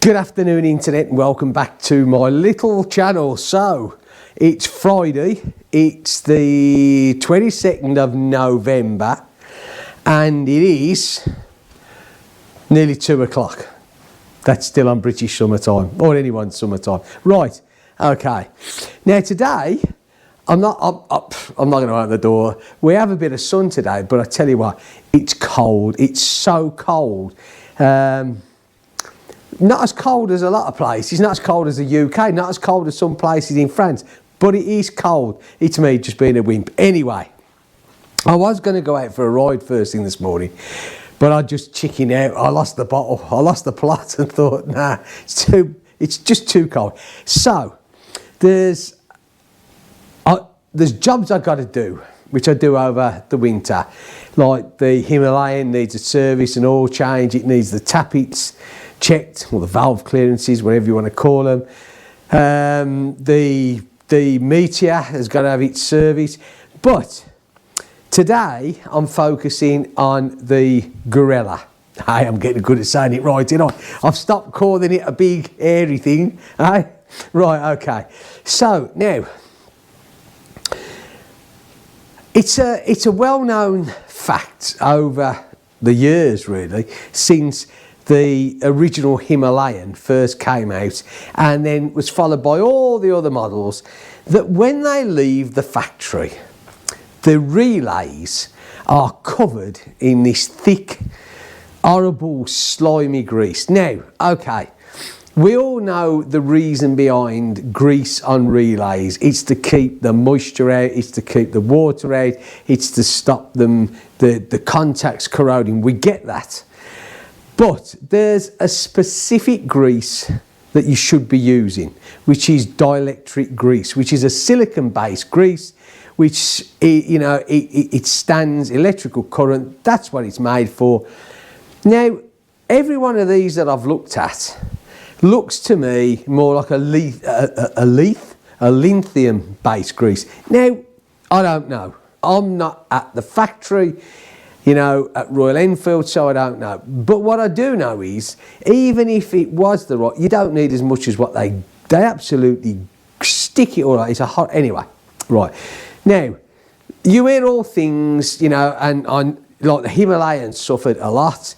Good afternoon internet and welcome back to my little channel. So it's Friday, it's the 22nd of November and it is nearly 2 o'clock. That's still on British summertime or anyone's summertime. Right, okay. Now today I'm not going to open the door. We have a bit of sun today, but I tell you what, it's cold. It's so cold. Not as cold as a lot of places, not as cold as the UK, not as cold as some places in France, but it is cold. It's me just being a wimp. Anyway, I was going to go out for a ride first thing this morning, but I just chickened out. I lost the bottle, I lost the plot and thought, nah, it's just too cold. So there's jobs I've got to do, which I do over the winter. Like the Himalayan needs a service and oil change, it needs the tappets checked, or the valve clearances, whatever you want to call them. The Meteor has got to have its service. But today I'm focusing on the Guerrilla. Hey, I'm getting good at saying it right, you know. I've stopped calling it a big airy thing. Hey? Right, okay. So now, it's a well-known fact over the years, really, since the original Himalayan first came out and then was followed by all the other models, that when they leave the factory, the relays are covered in this thick, horrible, slimy grease. Now, okay, we all know the reason behind grease on relays. It's to keep the moisture out, it's to keep the water out, it's to stop them, the contacts corroding. We get that. But there's a specific grease that you should be using, which is dielectric grease, which is a silicon-based grease, which it stands electrical current. That's what it's made for. Now, every one of these that I've looked at looks to me more like a lithium-based grease. Now, I don't know. I'm not at the factory, you know, at Royal Enfield, so I don't know. But what I do know is, even if it was the right, you don't need as much as what they absolutely stick it all out. It's a hot, anyway, right. Now, you hear all things, you know, and like the Himalayan suffered a lot.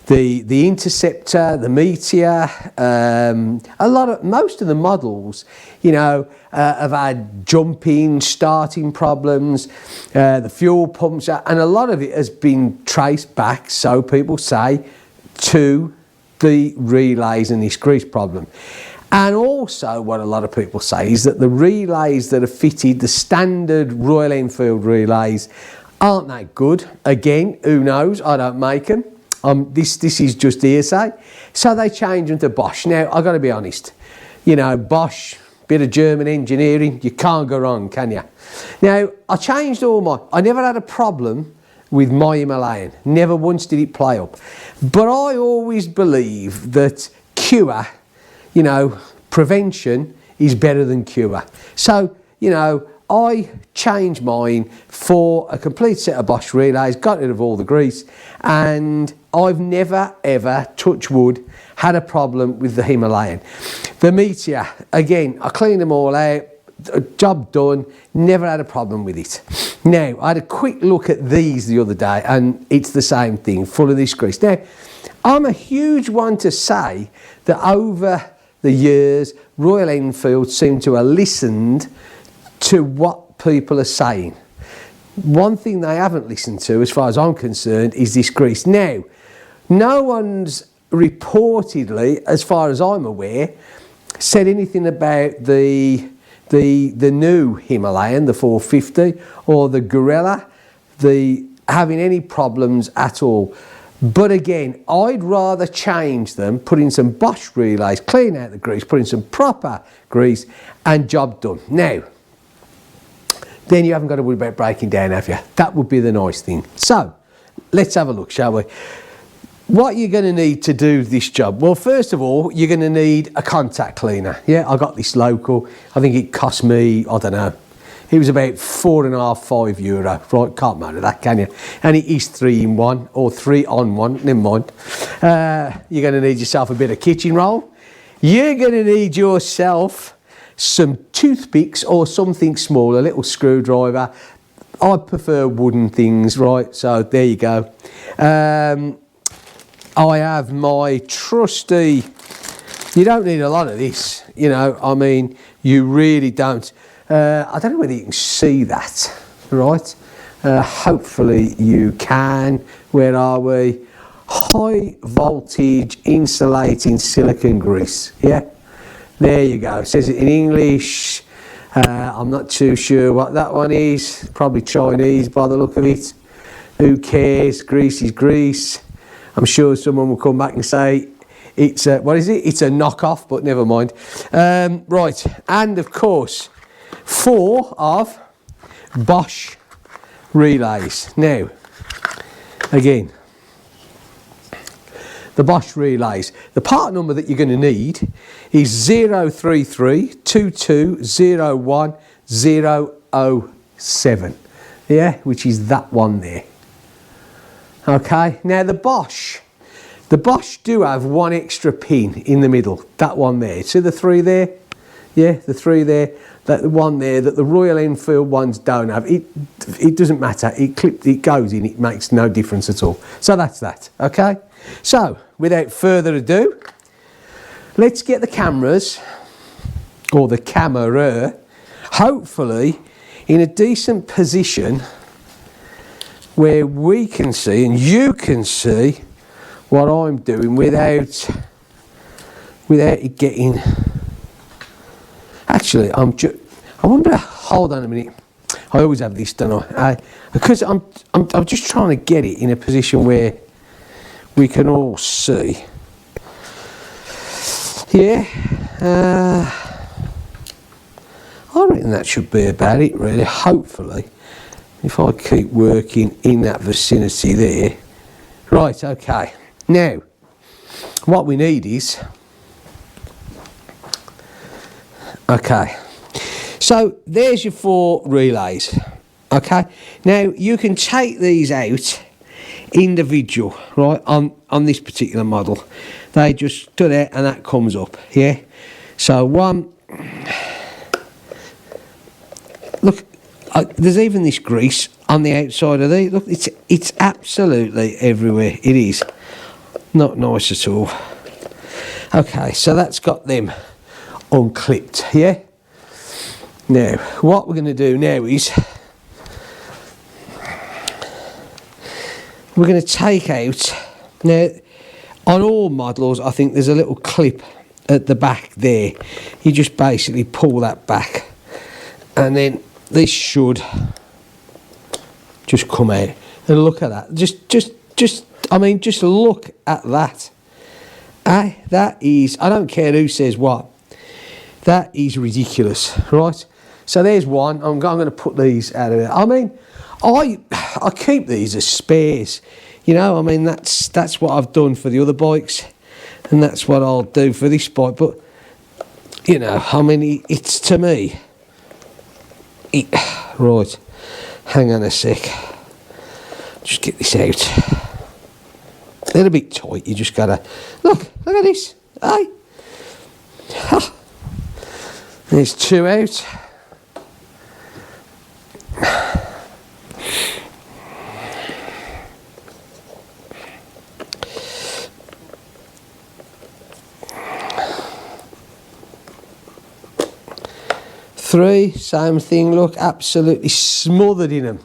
The Interceptor, the Meteor, most of the models, you know, have had jumping, starting problems, the fuel pumps, and a lot of it has been traced back, so people say, to the relays and this grease problem. And also what a lot of people say is that the relays that are fitted, the standard Royal Enfield relays, aren't that good. Again, who knows? I don't make them. This is just hearsay. So they change them to Bosch. Now, I've got to be honest. You know, Bosch, bit of German engineering, you can't go wrong, can you? Now, I changed I never had a problem with my Himalayan. Never once did it play up. But I always believe that cure, you know, prevention is better than cure. So, you know, I changed mine for a complete set of Bosch relays, got rid of all the grease, and I've never ever, touch wood, had a problem with the Himalayan. The Meteor, again, I cleaned them all out, job done, never had a problem with it. Now, I had a quick look at these the other day and it's the same thing, full of this grease. Now, I'm a huge one to say that over the years, Royal Enfield seem to have listened to what people are saying. One thing they haven't listened to, as far as I'm concerned, is this grease. Now, no one's reportedly, as far as I'm aware, said anything about the new Himalayan, the 450, or the Guerrilla, having any problems at all. But again, I'd rather change them, put in some Bosch relays, clean out the grease, put in some proper grease, and job done. Now, then you haven't got to worry about breaking down, have you? That would be the nice thing. So, let's have a look, shall we? What you're going to need to do this job? Well, first of all, you're going to need a contact cleaner. Yeah, I got this local. I think it cost me, I don't know, It was about €4.5, €5. Right, can't matter that, can you? And it is 3 in 1 or 3 on 1. Never mind. You're going to need yourself a bit of kitchen roll. you're going to need yourself some toothpicks or something small, a little screwdriver. I prefer wooden things, right? So there you go. I have my trusty, you don't need a lot of this, you know, I mean, you really don't. I don't know whether you can see that, right? Hopefully you can. Where are we? High voltage insulating silicone grease, yeah? There you go, it says it in English. I'm not too sure what that one is, probably Chinese by the look of it. Who cares, grease is grease. I'm sure someone will come back and say it's a, what is it? It's a knockoff, but never mind. Right, and of course, 4 of Bosch relays. Now, again, the Bosch relays. The part number that you're going to need is 033220107. Yeah, which is that one there. Okay, now the Bosch do have one extra pin in the middle, that one there. See the 3 there? Yeah, the 3 there. That one there that the Royal Enfield ones don't have. It doesn't matter. It goes in. It makes no difference at all. So that's that. Okay. So without further ado, let's get the cameras or the camera, hopefully in a decent position where we can see and you can see what I'm doing without it getting. Actually, I wonder. Hold on a minute. I always have this, don't I? Because I'm just trying to get it in a position where we can all see. Yeah. I reckon that should be about it, really. Hopefully, if I keep working in that vicinity there. Right. Okay. Now, what we need is. Okay, so there's your 4 relays. Okay, now you can take these out individual, right, on this particular model. They just do that and that comes up, yeah? So one, look, there's even this grease on the outside of these. Look, it's absolutely everywhere. It is not nice at all. Okay, so that's got them unclipped, yeah? Now, what we're going to do now is we're going to take out, now on all models I think there's a little clip at the back there. You just basically pull that back and then this should just come out. And look at that, I mean, just look at that. That is, I don't care who says what, that is ridiculous, right? So there's one. I'm going to put these out of it. I mean, I keep these as spares, you know. I mean, that's what I've done for the other bikes, and that's what I'll do for this bike. But you know, I mean, it's to me. Right, hang on a sec. Just get this out. They're a bit tight. You just gotta look at this. Aye. There's 2 out. Three, same thing, look, absolutely smothered in them.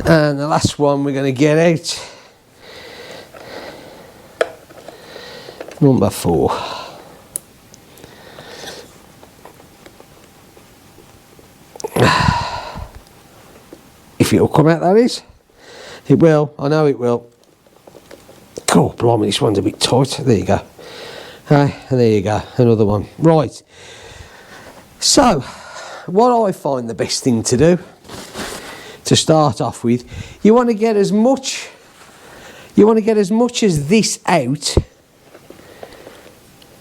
And the last one we're going to get out, number 4. If it'll come out, that is. It will, I know it will. God, blimey, this one's a bit tight. There you go. And there you go, another one. Right. So, what I find the best thing to do, to start off with, you want to get as much as this out,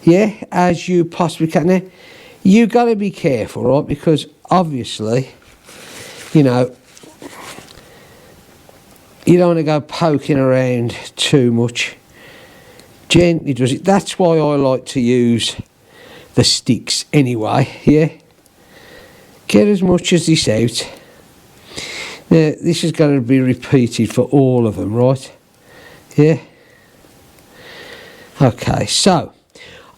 yeah, as you possibly can. Now, you got to be careful, right, because obviously, you know, you don't want to go poking around too much Gently does it. That's why I like to use the sticks anyway, yeah. Get as much as this out. Now, this is going to be repeated for all of them, right? Yeah. Okay, so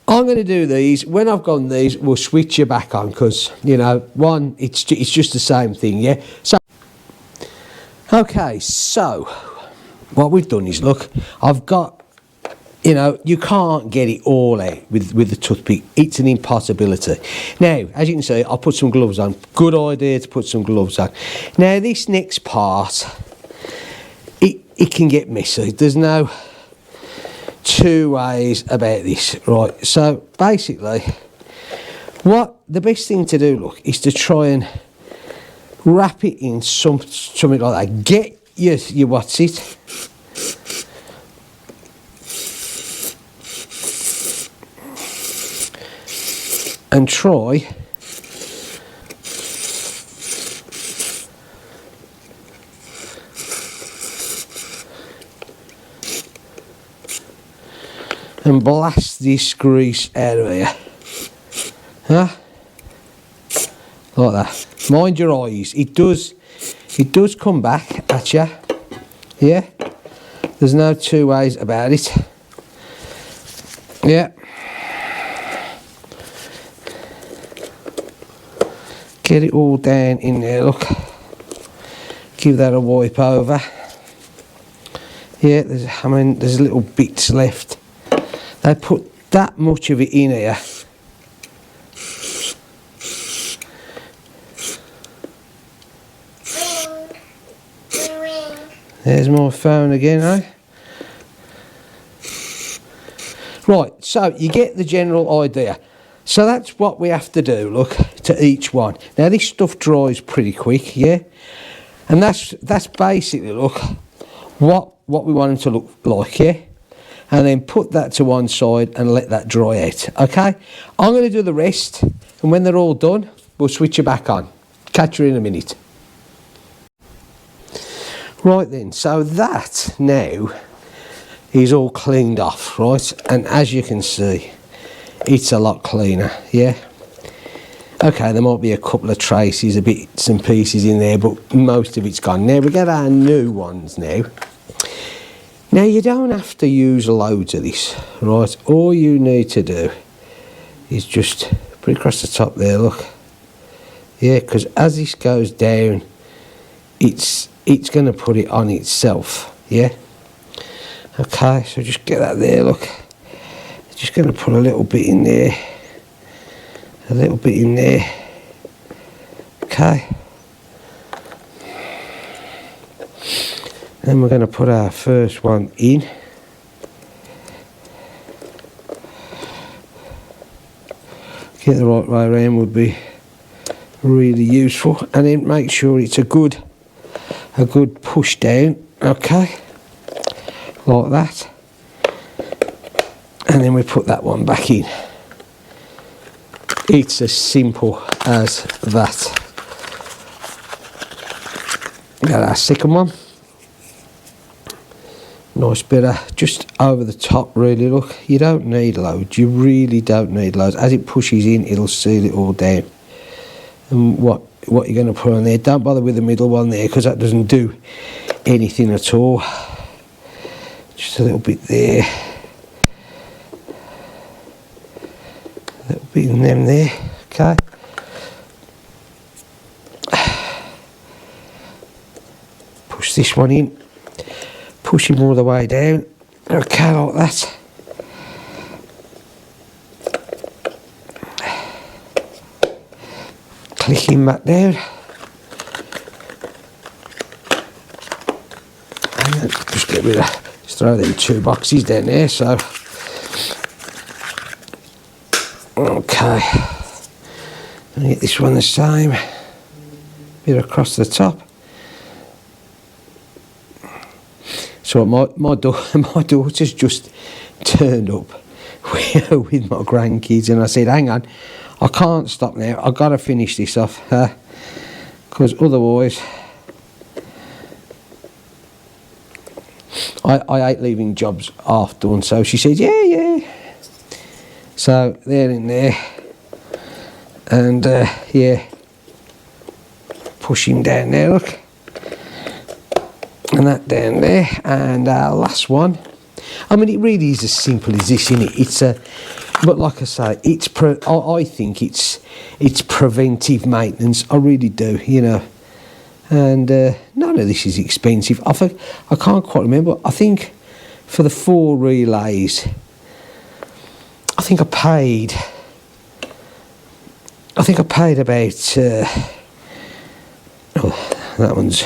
I'm going to do these. When I've gone these, we'll switch you back on because, you know, one, it's just the same thing, yeah? So, okay, so what we've done is, look, I've got, you know, you can't get it all out with the toothpick. It's an impossibility. Now, as you can see, I'll put some gloves on. Good idea to put some gloves on. Now, this next part, it can get messy. There's no two ways about this, right? So, basically, what the best thing to do, look, is to try and wrap it in something like that. Get your what's it? And try and blast this grease out of here. Huh? Like that. Mind your eyes. It does come back at you. Yeah? There's no two ways about it. Yeah. Get it all down in there, look. Give that a wipe over. Yeah, there's little bits left. They put that much of it in here. There's my phone again, eh? Right, so you get the general idea. So that's what we have to do, look, to each one. Now this stuff dries pretty quick, yeah? And that's basically, look, what we want them to look like, yeah? And then put that to one side and let that dry out, okay? I'm going to do the rest, and when they're all done, we'll switch you back on. Catch you in a minute. Right then, so that now is all cleaned off, right? And as you can see, it's a lot cleaner, yeah? Okay, there might be a couple of traces, a bits and pieces in there, but most of it's gone. Now, we get our new ones now. Now, you don't have to use loads of this, right? All you need to do is just put it across the top there, look. Yeah, because as this goes down, it's going to put it on itself, yeah? Okay, so just get that there, look. Just going to put a little bit in there, a little bit in there, okay. Then we're going to put our first one in. Get the right way around would be really useful, and then make sure it's a good push down, okay, like that. And then we put that one back in. It's as simple as that. Got our second one. Nice bit of just over the top, really, look. You don't need loads, you really don't need loads. As it pushes in, it'll seal it all down. And what you're going to put on there, don't bother with the middle one there, because that doesn't do anything at all. Just a little bit there. Bit in them there, okay. Push this one in, push him all the way down, okay, like that. Click him back down. And then just get rid of, just throw them two boxes down there, so. Okay, and get this one the same, bit across the top. So my daughter's just turned up with my grandkids, and I said, hang on, I can't stop now, I've got to finish this off, because otherwise I hate leaving jobs half done, so she said, yeah. So they're in there, and yeah, pushing down there, look, and that down there, and our last one. I mean, it really is as simple as this, isn't it? It's but like I say, I think it's preventive maintenance. I really do, you know. And none of this is expensive. I can't quite remember. I think for the 4 relays, I think I paid about. Oh, that one's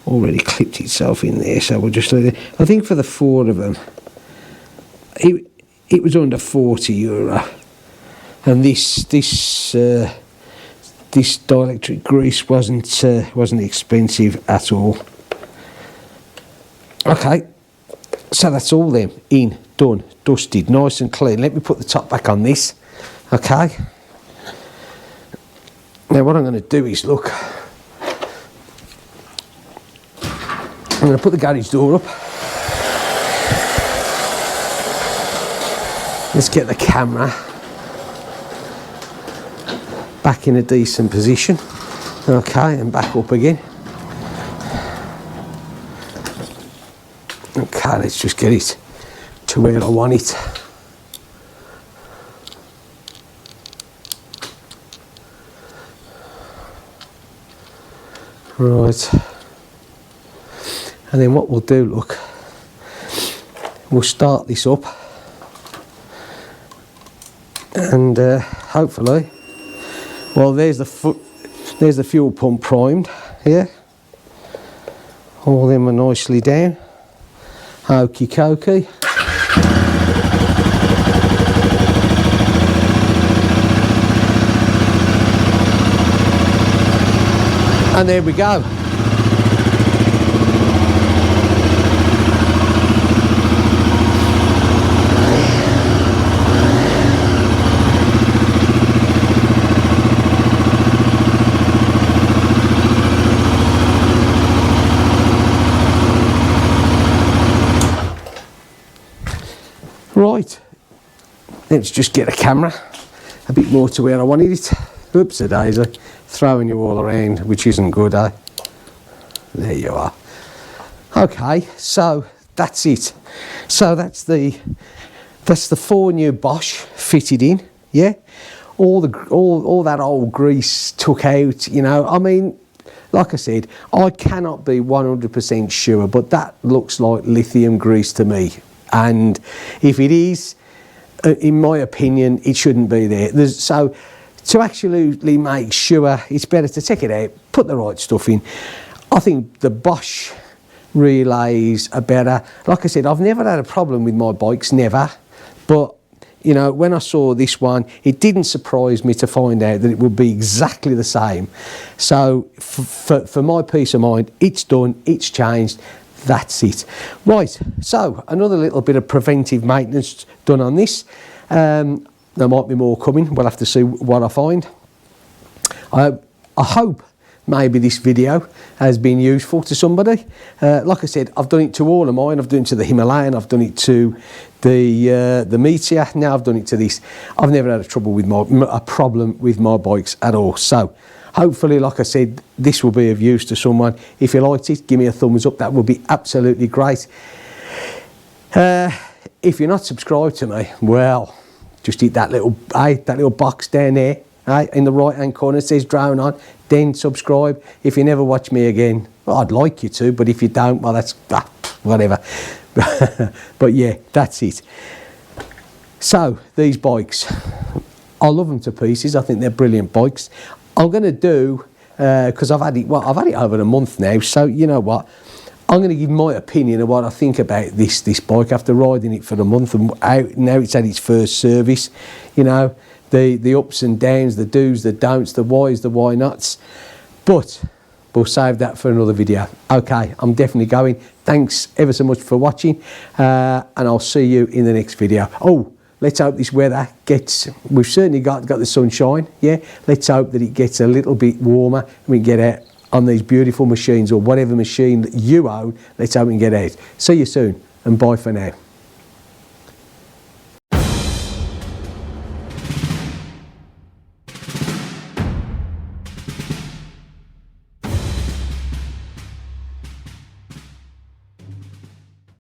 already clipped itself in there, so we'll just leave it. I think for the 4 of them, it was under €40, and this dielectric grease wasn't expensive at all. Okay, so that's all them in, done, dusted, nice and clean. Let me put the top back on this. Okay, now what I'm going to do is, look, I'm going to put the garage door up. Let's get the camera back in a decent position. Okay, and back up again. Okay, let's just get it to where I want it. Right. And then what we'll do, look, we'll start this up, and hopefully, well, there's the fuel pump primed here. All them are nicely down. Okie dokie. And there we go. Right, let's just get a camera a bit more to where I wanted it. Oops a daisy, throwing you all around, which isn't good, eh? There you are. Okay, so that's it. So that's the 4 new Bosch fitted in, yeah? All that old grease took out, you know. I mean, like I said, I cannot be 100% sure, but that looks like lithium grease to me. And if it is, in my opinion, it shouldn't be there. So to actually make sure, it's better to take it out, put the right stuff in. I think the Bosch relays are better. Like I said, I've never had a problem with my bikes, never. But, you know, when I saw this one, it didn't surprise me to find out that it would be exactly the same. So for my peace of mind, it's done, it's changed. That's it. Right, so another little bit of preventive maintenance done on this. There might be more coming. We'll have to see what I find. I hope maybe this video has been useful to somebody. Like I said, I've done it to all of mine. I've done it to the Himalayan, I've done it to the Meteor, now I've done it to this. I've never had a problem with my bikes at all. So hopefully, like I said, this will be of use to someone. If you liked it, give me a thumbs up. That would be absolutely great. If you're not subscribed to me, well, just hit that little box down there, in the right-hand corner. It says drone on. Then subscribe. If you never watch me again, well, I'd like you to, but if you don't, well, that's whatever. But yeah, that's it. So these bikes, I love them to pieces. I think they're brilliant bikes. I'm going to do, because I've had it over a month now, so you know what, I'm going to give my opinion of what I think about this bike after riding it for a month, and now it's had its first service, you know, the ups and downs, the do's, the don'ts, the whys, the why nots, but we'll save that for another video. Okay, I'm definitely going. Thanks ever so much for watching, and I'll see you in the next video. Oh, let's hope this weather gets, we've certainly got the sunshine, yeah? Let's hope that it gets a little bit warmer and we can get out on these beautiful machines, or whatever machine that you own. Let's hope we can get out. See you soon. and bye for now.